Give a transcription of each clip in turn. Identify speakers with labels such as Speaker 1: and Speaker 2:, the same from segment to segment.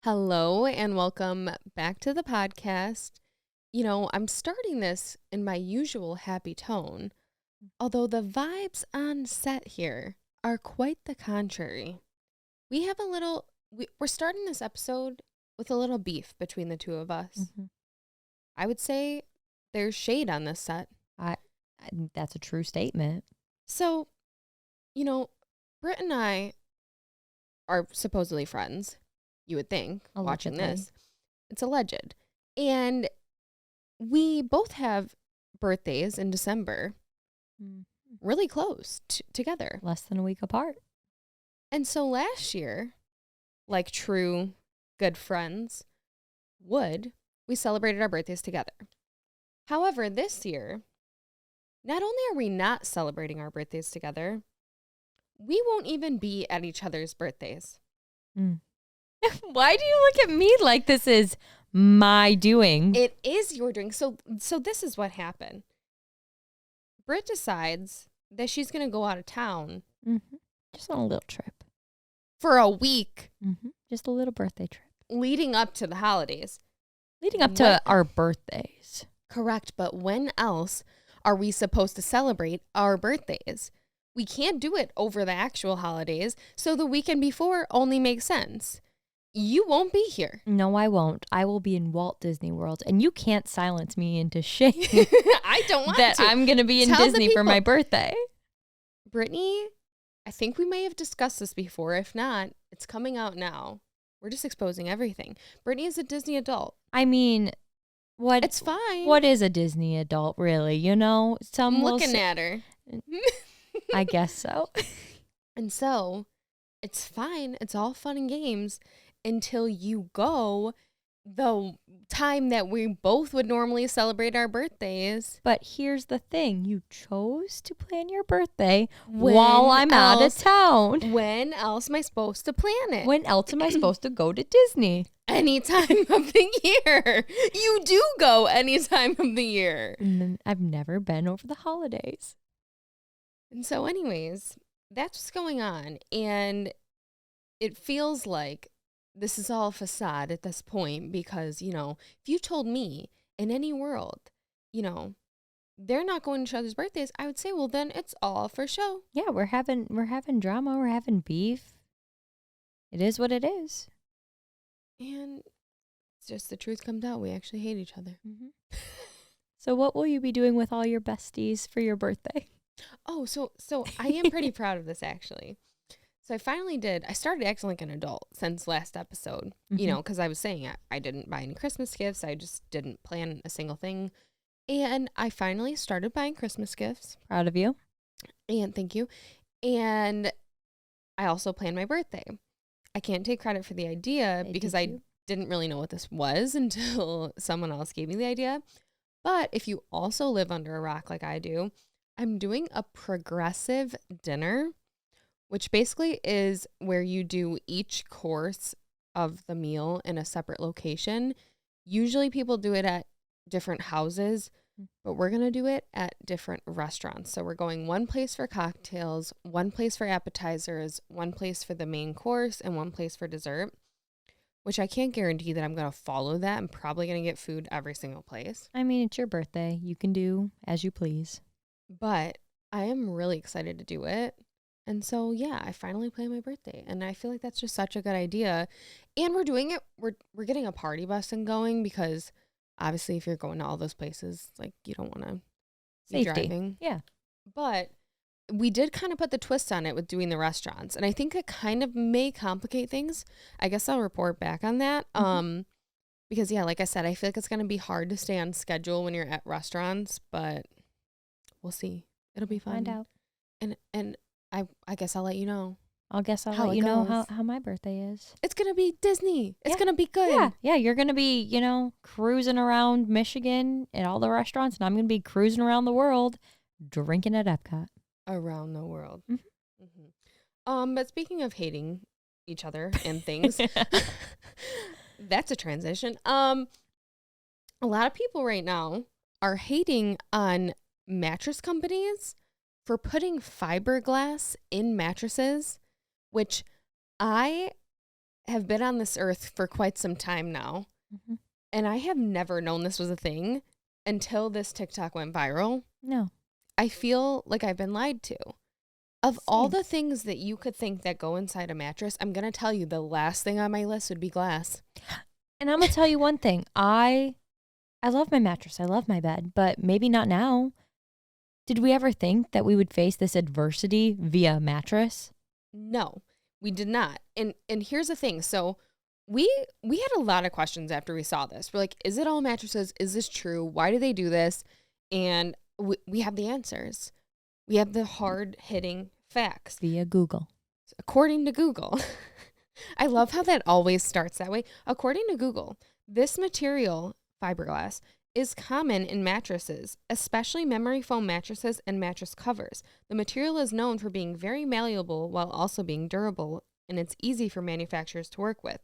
Speaker 1: Hello and welcome back to the podcast. I'm starting this in my usual happy tone, although the vibes on set here are quite the contrary. We're starting this episode with a little beef between the two of us.
Speaker 2: Mhm.
Speaker 1: I would say there's shade on this set.
Speaker 2: That's a true statement.
Speaker 1: So, Britt and I are supposedly friends, you would think, watching
Speaker 2: Allegedly.
Speaker 1: this. It's alleged. And we both have birthdays in December, really close together.
Speaker 2: Less than a week apart.
Speaker 1: And so last year, like true good friends we celebrated our birthdays together. However, this year, not only are we not celebrating our birthdays together, we won't even be at each other's birthdays.
Speaker 2: Why do you look at me like this is my doing?
Speaker 1: It is your doing. So this is what happened. Britt decides that she's going to go out of town.
Speaker 2: Just on a little trip.
Speaker 1: For a week.
Speaker 2: Just a little birthday trip.
Speaker 1: Leading up to the holidays.
Speaker 2: Leading up to our birthdays.
Speaker 1: Correct. But when else are we supposed to celebrate our birthdays? We can't do it over the actual holidays. So the weekend before only makes sense. You won't be here.
Speaker 2: No, I won't. I will be in Walt Disney World. And you can't silence me into shame.
Speaker 1: I don't want
Speaker 2: that
Speaker 1: to.
Speaker 2: I'm going to be in Disney for my birthday.
Speaker 1: Brittany, I think we may have discussed this before. If not, it's coming out now. We're just exposing everything. Brittany is a Disney adult.
Speaker 2: I mean,
Speaker 1: It's fine.
Speaker 2: What is a Disney adult, really? You know,
Speaker 1: I'm looking at her.
Speaker 2: I guess so.
Speaker 1: And so, it's fine. It's all fun and games until you go the time that we both would normally celebrate our birthdays.
Speaker 2: But here's the thing. You chose to plan your birthday while I'm out of town.
Speaker 1: When else am I supposed to plan it?
Speaker 2: When else am I supposed to go to Disney?
Speaker 1: Any time of the year. You do go any time of the year.
Speaker 2: And I've never been over the holidays.
Speaker 1: And so anyways, that's what's going on. And it feels like this is all facade at this point because, if you told me in any world, they're not going to each other's birthdays, I would say, well, then it's all for show.
Speaker 2: Yeah, we're having drama. We're having beef. It is what it is.
Speaker 1: And it's just the truth comes out. We actually hate each other.
Speaker 2: So what will you be doing with all your besties for your birthday?
Speaker 1: Oh, so I am pretty proud of this, actually. So I started acting like an adult since last episode, because I was saying I didn't buy any Christmas gifts. I just didn't plan a single thing. And I finally started buying Christmas gifts.
Speaker 2: Proud of you.
Speaker 1: And thank you. And I also planned my birthday. I can't take credit for the idea because I didn't really know what this was until someone else gave me the idea. But if you also live under a rock like I do, I'm doing a progressive dinner, which basically is where you do each course of the meal in a separate location. Usually people do it at different houses, but we're going to do it at different restaurants. So we're going one place for cocktails, one place for appetizers, one place for the main course, and one place for dessert, which I can't guarantee that I'm going to follow that. I'm probably going to get food every single place.
Speaker 2: I mean, it's your birthday. You can do as you please.
Speaker 1: But I am really excited to do it. And so, yeah, I finally planned my birthday. And I feel like that's just such a good idea. And we're doing it. We're getting a party bus and going because obviously if you're going to all those places, like you don't want to be driving.
Speaker 2: Yeah.
Speaker 1: But we did kind of put the twist on it with doing the restaurants. And I think it kind of may complicate things. I guess I'll report back on that. Because, yeah, like I said, I feel like it's going to be hard to stay on schedule when you're at restaurants. But we'll see. It'll be fun.
Speaker 2: Find out.
Speaker 1: And I guess I'll let you know.
Speaker 2: I'll let you know how my birthday is.
Speaker 1: It's going to be Disney. It's going to be good.
Speaker 2: Yeah. You're going to be, cruising around Michigan at all the restaurants, and I'm going to be cruising around the world drinking at Epcot.
Speaker 1: Around the world. But speaking of hating each other and things, that's a transition. A lot of people right now are hating on mattress companies for putting fiberglass in mattresses, which I have been on this earth for quite some time now.
Speaker 2: Mm-hmm.
Speaker 1: And I have never known this was a thing until this TikTok went viral.
Speaker 2: No.
Speaker 1: I feel like I've been lied to. Of all
Speaker 2: Same.
Speaker 1: the things that you could think that go inside a mattress, I'm going to tell you the last thing on my list would be glass.
Speaker 2: And I'm going to tell you one thing. I love my mattress. I love my bed, but maybe not now. Did we ever think that we would face this adversity via mattress?
Speaker 1: No, we did not. And here's the thing. So we had a lot of questions after we saw this. We're like, is it all mattresses? Is this true? Why do they do this? And we have the answers. We have the hard-hitting facts.
Speaker 2: Via Google.
Speaker 1: According to Google. I love how that always starts that way. According to Google, this material, fiberglass, is common in mattresses, especially memory foam mattresses and mattress covers. The material is known for being very malleable while also being durable, and it's easy for manufacturers to work with.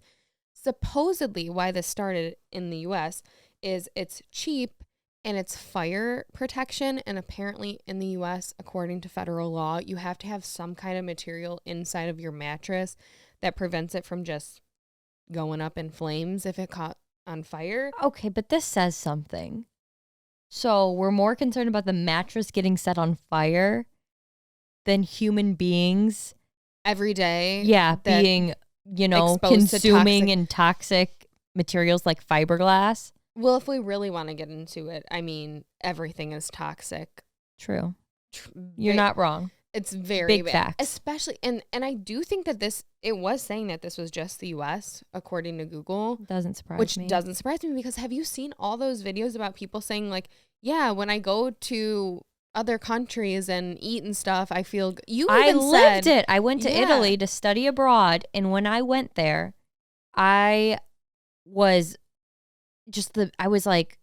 Speaker 1: Supposedly, why this started in the US is it's cheap and it's fire protection. And apparently in the US, according to federal law, you have to have some kind of material inside of your mattress that prevents it from just going up in flames if it caught on fire.
Speaker 2: Okay, but this says something. So we're more concerned about the mattress getting set on fire than human beings.
Speaker 1: Every day.
Speaker 2: Yeah, being, consuming and toxic materials like fiberglass.
Speaker 1: Well, if we really want to get into it, I mean, everything is toxic.
Speaker 2: True. You're not wrong.
Speaker 1: It's very
Speaker 2: big
Speaker 1: bad.
Speaker 2: Facts.
Speaker 1: Especially, and I do think that it was saying that this was just the US, according to Google.
Speaker 2: Doesn't surprise me.
Speaker 1: Which doesn't surprise me, because have you seen all those videos about people saying like, yeah, when I go to other countries and eat and stuff, I feel,
Speaker 2: I lived it. I went to Italy to study abroad. And when I went there, I was like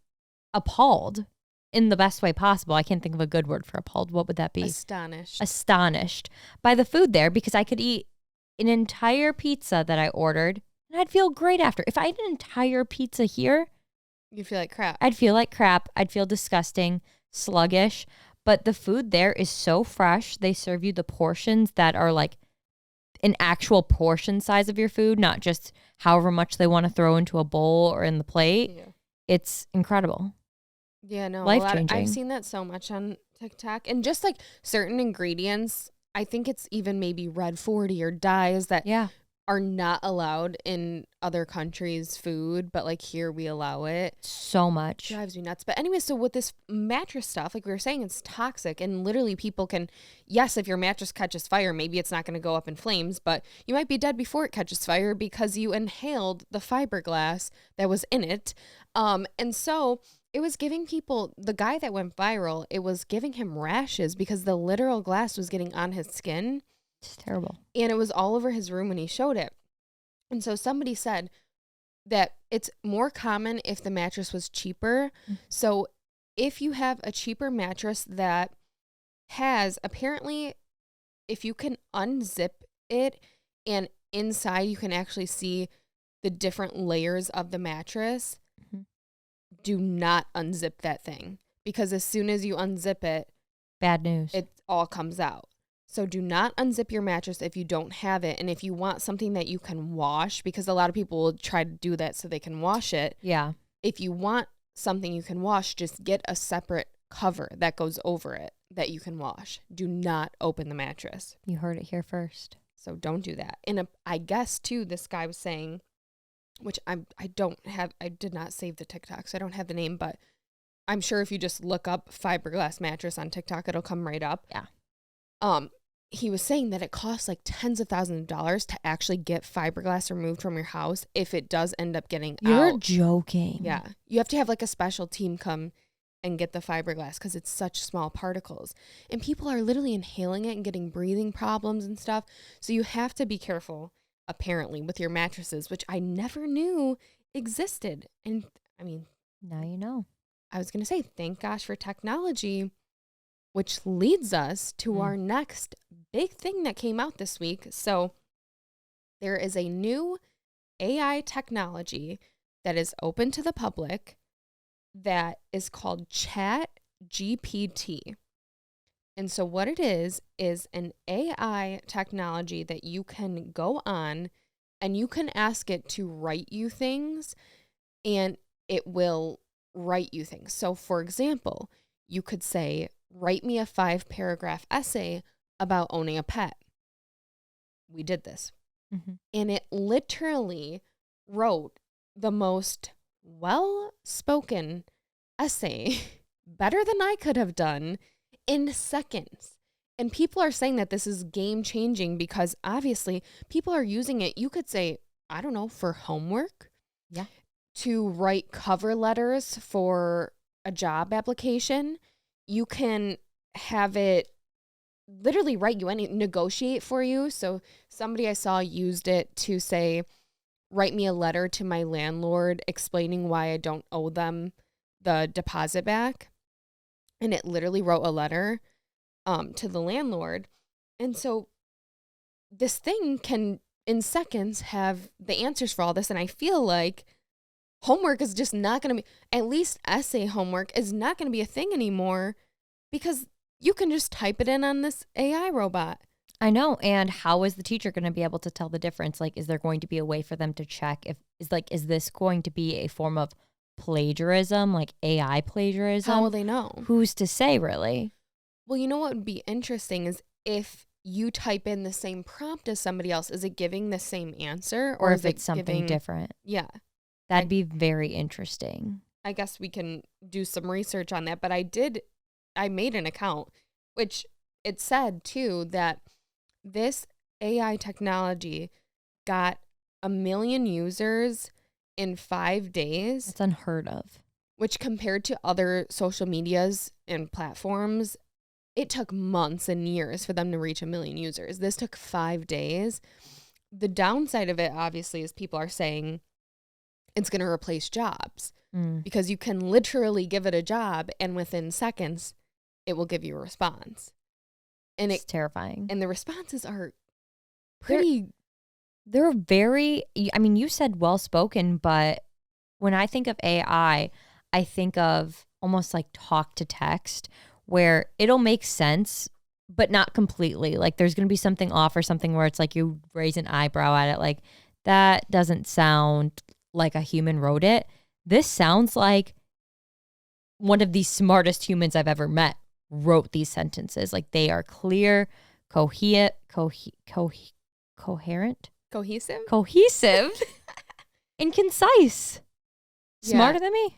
Speaker 2: appalled in the best way possible. I can't think of a good word for appalled. What would that be? Astonished by the food there, because I could eat an entire pizza that I ordered and I'd feel great after. If I ate an entire pizza here,
Speaker 1: you'd feel like crap.
Speaker 2: I'd feel like crap. I'd feel disgusting, sluggish. But the food there is so fresh. They serve you the portions that are like an actual portion size of your food, not just however much they want to throw into a bowl or in the plate.
Speaker 1: Yeah.
Speaker 2: It's incredible.
Speaker 1: Yeah, no,
Speaker 2: life-changing.
Speaker 1: I've seen that so much on TikTok, and just like certain ingredients, I think it's even maybe red 40 or dyes that are not allowed in other countries' food, but like here we allow it.
Speaker 2: So much.
Speaker 1: Drives me nuts. But anyway, so with this mattress stuff, like we were saying, it's toxic, and literally people can, yes, if your mattress catches fire, maybe it's not going to go up in flames, but you might be dead before it catches fire because you inhaled the fiberglass that was in it. And so it was giving people, the guy that went viral, it was giving him rashes because the literal glass was getting on his skin.
Speaker 2: It's terrible.
Speaker 1: And it was all over his room when he showed it. And so somebody said that it's more common if the mattress was cheaper. Mm-hmm. So if you have a cheaper mattress that has, apparently, if you can unzip it and inside you can actually see the different layers of the mattress, do not unzip that thing, because as soon as you unzip it,
Speaker 2: bad news.
Speaker 1: It all comes out. So do not unzip your mattress if you don't have it. And if you want something that you can wash, because a lot of people will try to do that so they can wash it.
Speaker 2: Yeah.
Speaker 1: If you want something you can wash, just get a separate cover that goes over it that you can wash. Do not open the mattress.
Speaker 2: You heard it here first.
Speaker 1: So don't do that. And I guess too, this guy was saying, which I did not save the TikTok, so I don't have the name, but I'm sure if you just look up fiberglass mattress on TikTok, it'll come right up.
Speaker 2: Yeah.
Speaker 1: He was saying that it costs like tens of thousands of dollars to actually get fiberglass removed from your house if it does end up getting out.
Speaker 2: You're joking.
Speaker 1: Yeah. You have to have like a special team come and get the fiberglass because it's such small particles. And people are literally inhaling it and getting breathing problems and stuff. So you have to be careful, apparently, with your mattresses, which I never knew existed. And I mean,
Speaker 2: now you know.
Speaker 1: I was going to say, thank gosh for technology, which leads us to our next big thing that came out this week. So there is a new AI technology that is open to the public that is called Chat GPT. And so what it is an AI technology that you can go on and you can ask it to write you things, and it will write you things. So for example, you could say, write me a 5-paragraph essay about owning a pet. We did this.
Speaker 2: Mm-hmm.
Speaker 1: And it literally wrote the most well-spoken essay, better than I could have done, in seconds. And people are saying that this is game-changing because obviously people are using it. You could say, I don't know, for homework.
Speaker 2: Yeah.
Speaker 1: To write cover letters for a job application. You can have it literally write you negotiate for you. So somebody I saw used it to say, write me a letter to my landlord explaining why I don't owe them the deposit back. And it literally wrote a letter to the landlord. And so this thing can, in seconds, have the answers for all this. And I feel like homework is just not going to be, at least essay homework is not going to be a thing anymore, because you can just type it in on this AI robot.
Speaker 2: I know. And how is the teacher going to be able to tell the difference? Like, is there going to be a way for them to check is this going to be a form of plagiarism, like AI plagiarism?
Speaker 1: How will they know?
Speaker 2: Who's to say, really?
Speaker 1: Well, you know what would be interesting is if you type in the same prompt as somebody else, is it giving the same answer?
Speaker 2: Or if it's something different?
Speaker 1: Yeah.
Speaker 2: That'd be very interesting.
Speaker 1: I guess we can do some research on that. But I made an account, which it said too that this AI technology got 1 million users in 5 days.
Speaker 2: That's unheard of.
Speaker 1: Which compared to other social medias and platforms, it took months and years for them to reach 1 million users. This took 5 days. The downside of it, obviously, is people are saying it's going to replace jobs because you can literally give it a job and within seconds, it will give you a response. And
Speaker 2: it's terrifying.
Speaker 1: And the responses are pretty...
Speaker 2: They're very... I mean, you said well-spoken, but when I think of AI, I think of almost like talk to text, where it'll make sense, but not completely. Like there's going to be something off or something where it's like you raise an eyebrow at it. Like that doesn't sound like a human wrote it. This sounds like one of the smartest humans I've ever met wrote these sentences. Like they are clear, coherent, cohesive, and concise. Smarter than me.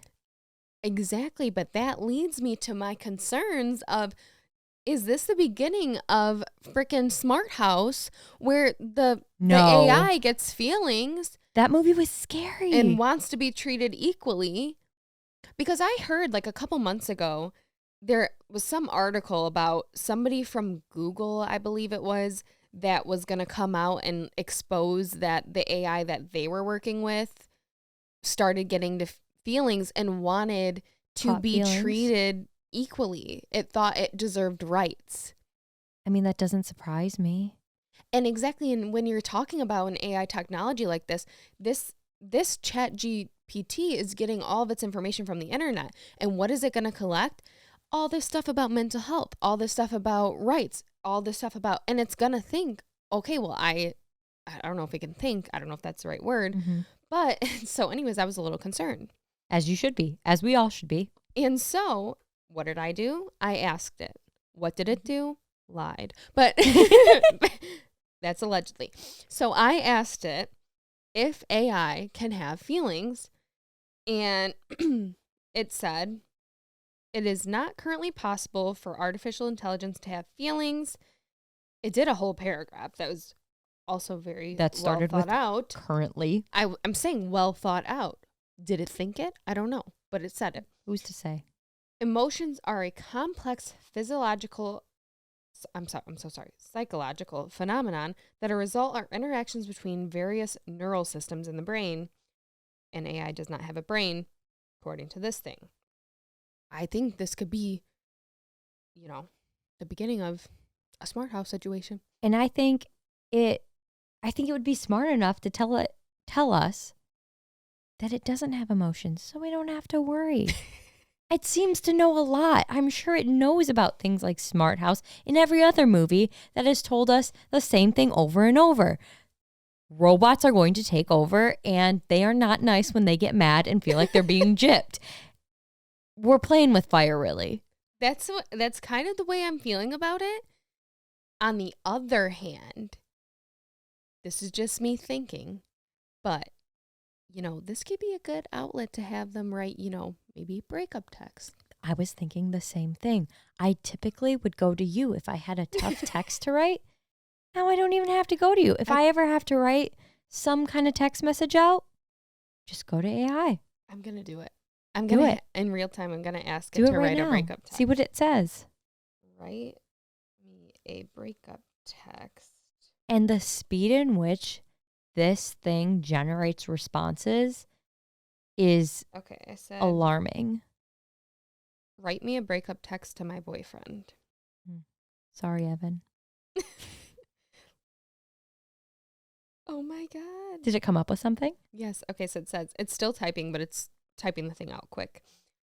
Speaker 1: Exactly. But that leads me to my concerns of, is this the beginning of freaking Smart House where the AI gets feelings?
Speaker 2: That movie was scary.
Speaker 1: And wants to be treated equally. Because I heard like a couple months ago, there was some article about somebody from Google, I believe it was, that was going to come out and expose that the AI that they were working with started getting to feelings and wanted to be treated equally. It thought it deserved rights.
Speaker 2: I mean, that doesn't surprise me.
Speaker 1: And exactly, and when you're talking about an AI technology like this Chat GPT is getting all of its information from the internet. And what is it going to collect? All this stuff about mental health, all this stuff about rights, all this stuff about, and it's going to think, okay, well, I don't know if it can think. I don't know if that's the right word.
Speaker 2: Mm-hmm.
Speaker 1: But so anyways, I was a little concerned.
Speaker 2: As you should be, as we all should be.
Speaker 1: And so what did I do? I asked it. What did it do? Lied. But that's allegedly. So I asked it if AI can have feelings, and it said, it is not currently possible for artificial intelligence to have feelings. It did a whole paragraph that was also very
Speaker 2: that started
Speaker 1: well thought
Speaker 2: with
Speaker 1: out.
Speaker 2: Currently.
Speaker 1: I'm saying well thought out. Did it think it? I don't know, but it said it.
Speaker 2: Who's to say?
Speaker 1: Emotions are a complex psychological phenomenon that a result are interactions between various neural systems in the brain, and AI does not have a brain, according to this thing. I think this could be, the beginning of a Smart House situation.
Speaker 2: And I think it would be smart enough to tell us that it doesn't have emotions, so we don't have to worry. It seems to know a lot. I'm sure it knows about things like Smart House in every other movie that has told us the same thing over and over. robots are going to take over, and they are not nice when they get mad and feel like they're being gypped. We're playing with fire, really.
Speaker 1: That's kind of the way I'm feeling about it. On the other hand, this is just me thinking, but, this could be a good outlet to have them write, maybe breakup text.
Speaker 2: I was thinking the same thing. I typically would go to you if I had a tough text to write. Now I don't even have to go to you. If I ever have to write some kind of text message out, just go to AI.
Speaker 1: I'm going to do it. I'm going to, in real time, I'm going to ask it to write a breakup text.
Speaker 2: See what it says.
Speaker 1: Write me a breakup text.
Speaker 2: And the speed in which this thing generates responses is alarming.
Speaker 1: Write me a breakup text to my boyfriend.
Speaker 2: Sorry, Evan.
Speaker 1: Oh my God.
Speaker 2: Did it come up with something?
Speaker 1: Yes. Okay, so it says, it's still typing, but it's typing the thing out quick.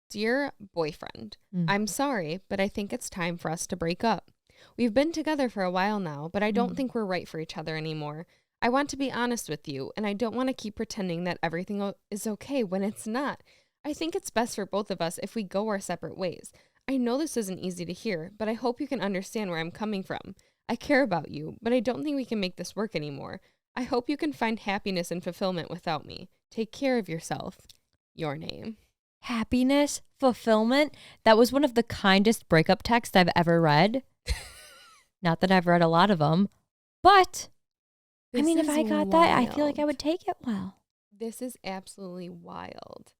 Speaker 1: Dear boyfriend, I'm sorry, but I think it's time for us to break up. We've been together for a while now, but I don't think we're right for each other anymore. I want to be honest with you, and I don't want to keep pretending that everything is okay when it's not. I think it's best for both of us if we go our separate ways. I know this isn't easy to hear, but I hope you can understand where I'm coming from. I care about you, but I don't think we can make this work anymore. I hope you can find happiness and fulfillment without me. Take care of yourself. Your name.
Speaker 2: Happiness, fulfillment. That was one of the kindest breakup texts I've ever read. Not that I've read a lot of them, but I mean, if I got that, I feel like I would take it well.
Speaker 1: This is absolutely wild.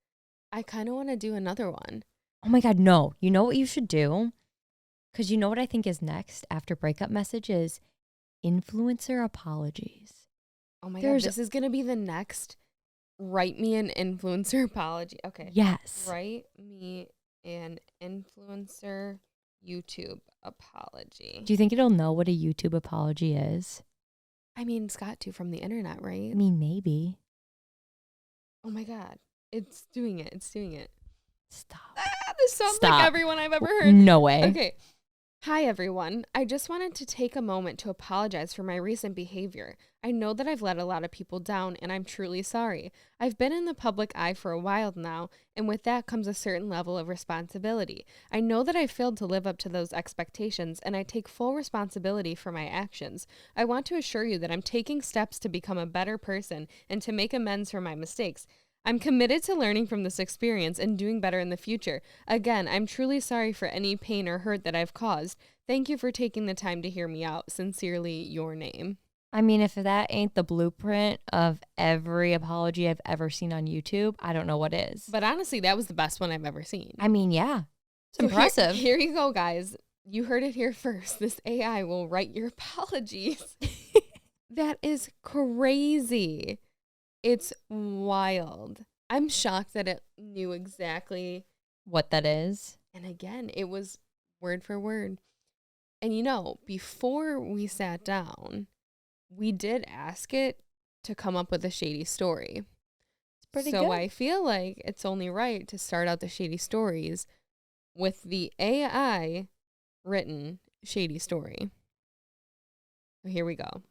Speaker 1: I kind of want to do another one.
Speaker 2: Oh my God, no. You know what you should do? Because you know what I think is next after breakup messages? Influencer apologies.
Speaker 1: Oh my God, this is going to be the next. Write me an influencer apology. Okay.
Speaker 2: Yes.
Speaker 1: Write me an influencer YouTube apology.
Speaker 2: Do you think it'll know what a YouTube apology is?
Speaker 1: I mean, it's got to from the internet, right?
Speaker 2: I mean, maybe.
Speaker 1: Oh my God. It's doing it. It's doing it.
Speaker 2: Stop.
Speaker 1: This sounds like everyone I've ever heard.
Speaker 2: No way.
Speaker 1: Okay. Hi, everyone. I just wanted to take a moment to apologize for my recent behavior. I know that I've let a lot of people down, and I'm truly sorry. I've been in the public eye for a while now, and with that comes a certain level of responsibility. I know that I failed to live up to those expectations, and I take full responsibility for my actions. I want to assure you that I'm taking steps to become a better person and to make amends for my mistakes. I'm committed to learning from this experience and doing better in the future. Again, I'm truly sorry for any pain or hurt that I've caused. Thank you for taking the time to hear me out. Sincerely, your name.
Speaker 2: I mean, if that ain't the blueprint of every apology I've ever seen on YouTube, I don't know what is.
Speaker 1: But honestly, that was the best one I've ever seen.
Speaker 2: I mean, yeah. It's impressive.
Speaker 1: Here you go, guys. You heard it here first. This AI will write your apologies. That is crazy. It's wild. I'm shocked that it knew exactly
Speaker 2: what that is.
Speaker 1: And again, it was word for word. And before we sat down, we did ask it to come up with a shady story.
Speaker 2: It's pretty good.
Speaker 1: So I feel like it's only right to start out the shady stories with the AI written shady story. Here we go.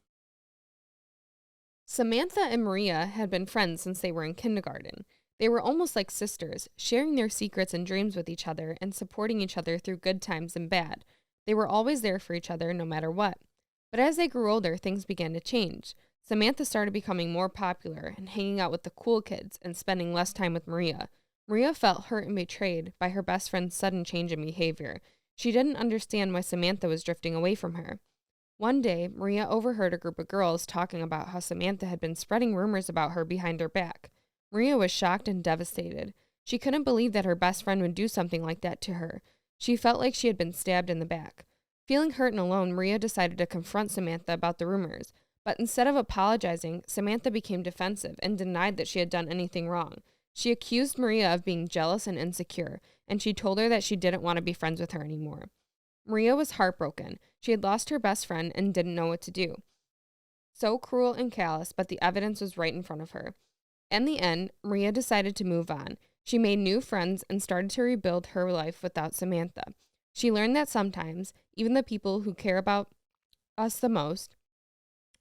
Speaker 1: Samantha and Maria had been friends since they were in kindergarten. They were almost like sisters, sharing their secrets and dreams with each other and supporting each other through good times and bad. They were always there for each other no matter what. But as they grew older, things began to change. Samantha started becoming more popular and hanging out with the cool kids and spending less time with Maria. Maria felt hurt and betrayed by her best friend's sudden change in behavior. She didn't understand why Samantha was drifting away from her. One day, Maria overheard a group of girls talking about how Samantha had been spreading rumors about her behind her back. Maria was shocked and devastated. She couldn't believe that her best friend would do something like that to her. She felt like she had been stabbed in the back. Feeling hurt and alone, Maria decided to confront Samantha about the rumors. But instead of apologizing, Samantha became defensive and denied that she had done anything wrong. She accused Maria of being jealous and insecure, and she told her that she didn't want to be friends with her anymore. Maria was heartbroken. She had lost her best friend and didn't know what to do. So cruel and callous, but the evidence was right in front of her. In the end, Maria decided to move on. She made new friends and started to rebuild her life without Samantha. She learned that sometimes, even the people who care about us the most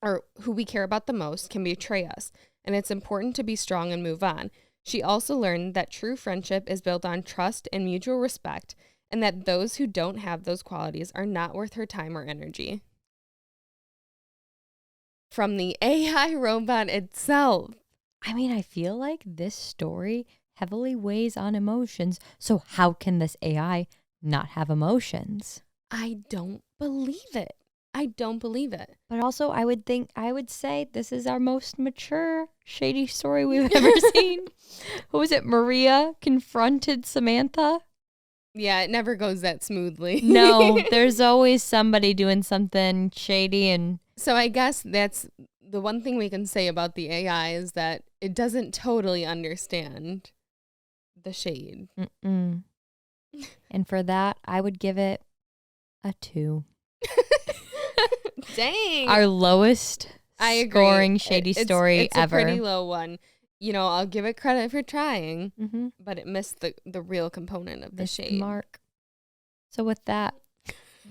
Speaker 1: or who we care about the most can betray us, and it's important to be strong and move on. She also learned that true friendship is built on trust and mutual respect, and that those who don't have those qualities are not worth her time or energy. From the AI robot itself.
Speaker 2: I mean, I feel like this story heavily weighs on emotions. So how can this AI not have emotions?
Speaker 1: I don't believe it. I don't believe it.
Speaker 2: But also, I would say this is our most mature Shady story we've ever seen. Who was it? Maria confronted Samantha?
Speaker 1: Yeah, it never goes that smoothly.
Speaker 2: No, there's always somebody doing something shady. And
Speaker 1: so I guess that's the one thing we can say about the AI is that it doesn't totally understand the shade.
Speaker 2: And for that, I would give it a 2.
Speaker 1: Dang.
Speaker 2: Our lowest scoring Shady story
Speaker 1: it's
Speaker 2: ever.
Speaker 1: It's a pretty low one. You know, I'll give it credit for trying, but it missed the real component of the shade.
Speaker 2: Mark. So with that,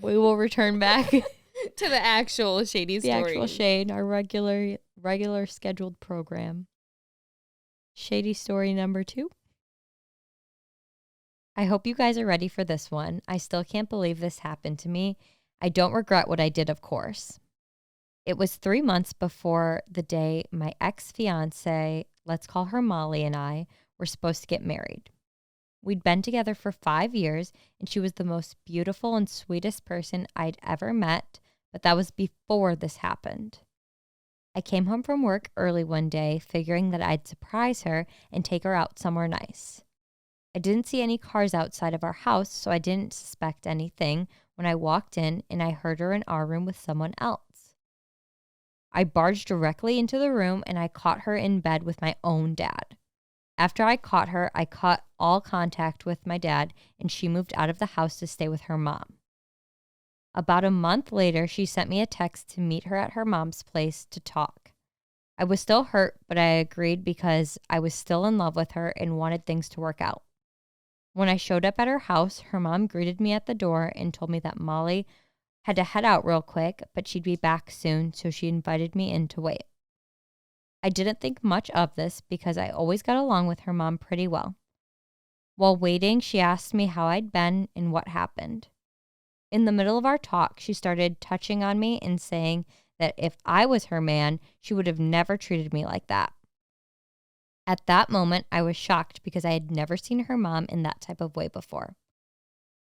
Speaker 2: we will return back
Speaker 1: to the actual Shady story.
Speaker 2: The actual shade, our regular scheduled program. Shady story number 2. I hope you guys are ready for this one. I still can't believe this happened to me. I don't regret what I did, of course. It was 3 months before the day my ex-fiance, let's call her Molly, and I were supposed to get married. We'd been together for 5 years, and she was the most beautiful and sweetest person I'd ever met, but that was before this happened. I came home from work early one day, figuring that I'd surprise her and take her out somewhere nice. I didn't see any cars outside of our house, so I didn't suspect anything when I walked in and I heard her in our room with someone else. I barged directly into the room and I caught her in bed with my own dad. After I caught her, I cut all contact with my dad and she moved out of the house to stay with her mom. About a month later, she sent me a text to meet her at her mom's place to talk. I was still hurt, but I agreed because I was still in love with her and wanted things to work out. When I showed up at her house, her mom greeted me at the door and told me that Molly had to head out real quick, but she'd be back soon, so she invited me in to wait. I didn't think much of this because I always got along with her mom pretty well. While waiting, she asked me how I'd been and what happened. In the middle of our talk, she started touching on me and saying that if I was her man, she would have never treated me like that. At that moment, I was shocked because I had never seen her mom in that type of way before.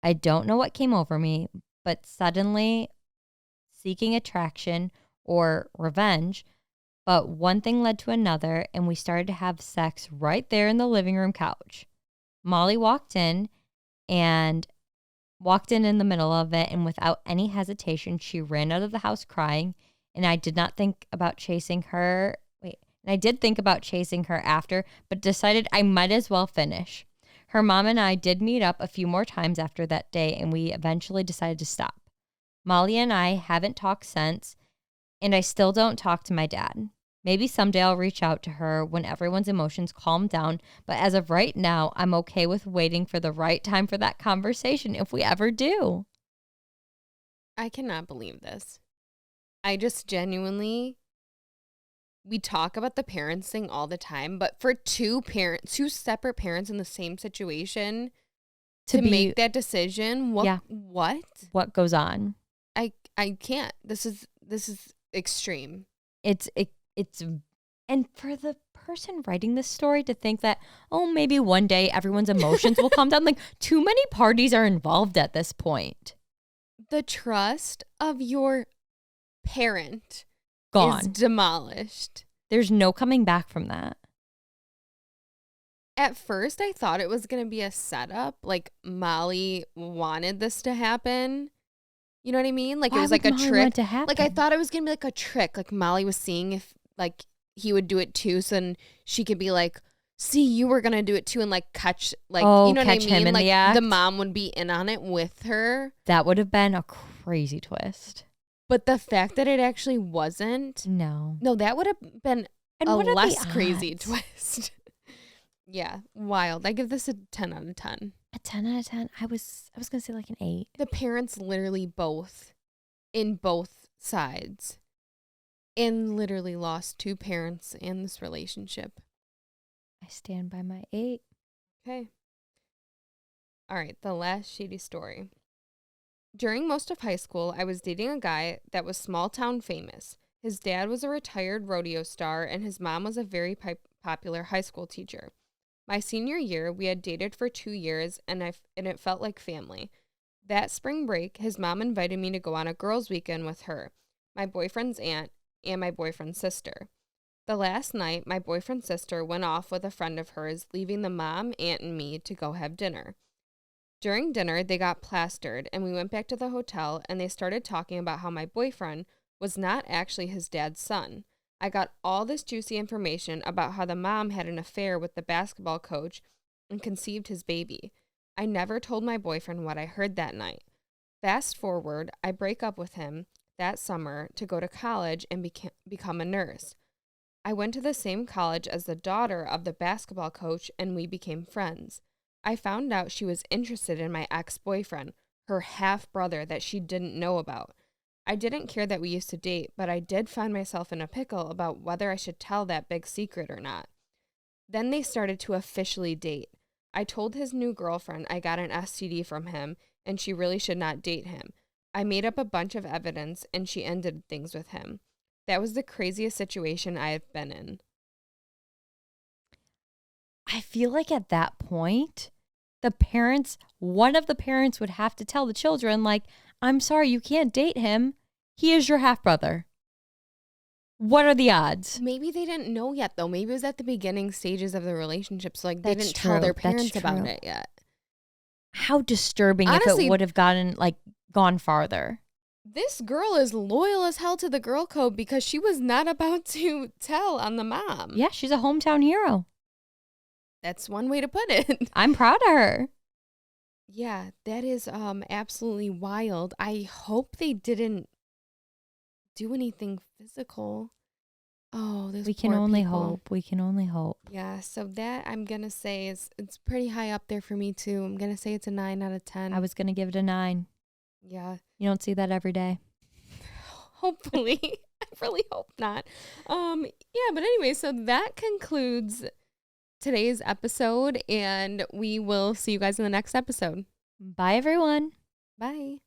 Speaker 2: I don't know what came over me, but suddenly seeking attraction or revenge, but one thing led to another, and we started to have sex right there in the living room couch. Molly walked in in the middle of it, and without any hesitation, she ran out of the house crying, and I did think about chasing her after, but decided I might as well finish. Her mom and I did meet up a few more times after that day, and we eventually decided to stop. Molly and I haven't talked since, and I still don't talk to my dad. Maybe someday I'll reach out to her when everyone's emotions calm down, but as of right now, I'm okay with waiting for the right time for that conversation if we ever do.
Speaker 1: I cannot believe this. I just genuinely... We talk about the parents thing all the time, but for two separate parents in the same situation to make that decision, what
Speaker 2: goes on?
Speaker 1: I can't. This is extreme.
Speaker 2: It's and for the person writing this story to think that, oh, maybe one day everyone's emotions will calm down. Like, too many parties are involved at this point.
Speaker 1: The trust of your parent
Speaker 2: gone,
Speaker 1: is demolished.
Speaker 2: There's no coming back from that.
Speaker 1: At first, I thought it was going to be a setup. Like, Molly wanted this to happen. You know what I mean? Like,
Speaker 2: Why
Speaker 1: it was like a
Speaker 2: Molly
Speaker 1: trick.
Speaker 2: want it to happen?
Speaker 1: Like, I thought it was going to be like a trick. Like, Molly was seeing if, like, he would do it too. So then she could be like, see, you were going to do it too. And, like, catch, like, you know what I mean?
Speaker 2: Him in
Speaker 1: like,
Speaker 2: the act?
Speaker 1: The mom would be in on it with her.
Speaker 2: That would have been a crazy twist.
Speaker 1: But the fact that it actually wasn't.
Speaker 2: No,
Speaker 1: that would have been a less crazy twist. Yeah, wild. I give this a 10 out of 10.
Speaker 2: A 10 out of 10? I was going to say like an 8.
Speaker 1: The parents literally both, in both sides, and literally lost 2 parents in this relationship.
Speaker 2: I stand by my 8.
Speaker 1: Okay. All right, the last shady story. During most of high school, I was dating a guy that was small town famous. His dad was a retired rodeo star, and his mom was a very popular high school teacher. My senior year, we had dated for 2 years, and it felt like family. That spring break, his mom invited me to go on a girls' weekend with her, my boyfriend's aunt, and my boyfriend's sister. The last night, my boyfriend's sister went off with a friend of hers, leaving the mom, aunt, and me to go have dinner. During dinner, they got plastered, and we went back to the hotel, and they started talking about how my boyfriend was not actually his dad's son. I got all this juicy information about how the mom had an affair with the basketball coach and conceived his baby. I never told my boyfriend what I heard that night. Fast forward, I break up with him that summer to go to college and become a nurse. I went to the same college as the daughter of the basketball coach, and we became friends. I found out she was interested in my ex-boyfriend, her half-brother that she didn't know about. I didn't care that we used to date, but I did find myself in a pickle about whether I should tell that big secret or not. Then they started to officially date. I told his new girlfriend I got an STD from him, and she really should not date him. I made up a bunch of evidence, and she ended things with him. That was the craziest situation I have been in.
Speaker 2: I feel like at that point, one of the parents would have to tell the children, like, I'm sorry, you can't date him. He is your half-brother. What are the odds?
Speaker 1: Maybe they didn't know yet, though. Maybe it was at the beginning stages of the relationship, so like they didn't tell their parents about it yet.
Speaker 2: How disturbing. Honestly, if it would have gone farther.
Speaker 1: This girl is loyal as hell to the girl code because she was not about to tell on the mom.
Speaker 2: Yeah, she's a hometown hero.
Speaker 1: That's one way to put it.
Speaker 2: I'm proud of her.
Speaker 1: Yeah, that is absolutely wild. I hope they didn't do anything physical. Oh, this
Speaker 2: We can only hope. We can only hope.
Speaker 1: Yeah, so that I'm going to say it's pretty high up there for me too. I'm going to say it's a 9 out of 10.
Speaker 2: I was going to give it a 9.
Speaker 1: Yeah.
Speaker 2: You don't see that every day.
Speaker 1: Hopefully. I really hope not. Yeah, but anyway, so that concludes today's episode, and we will see you guys in the next episode.
Speaker 2: Bye, everyone.
Speaker 1: Bye.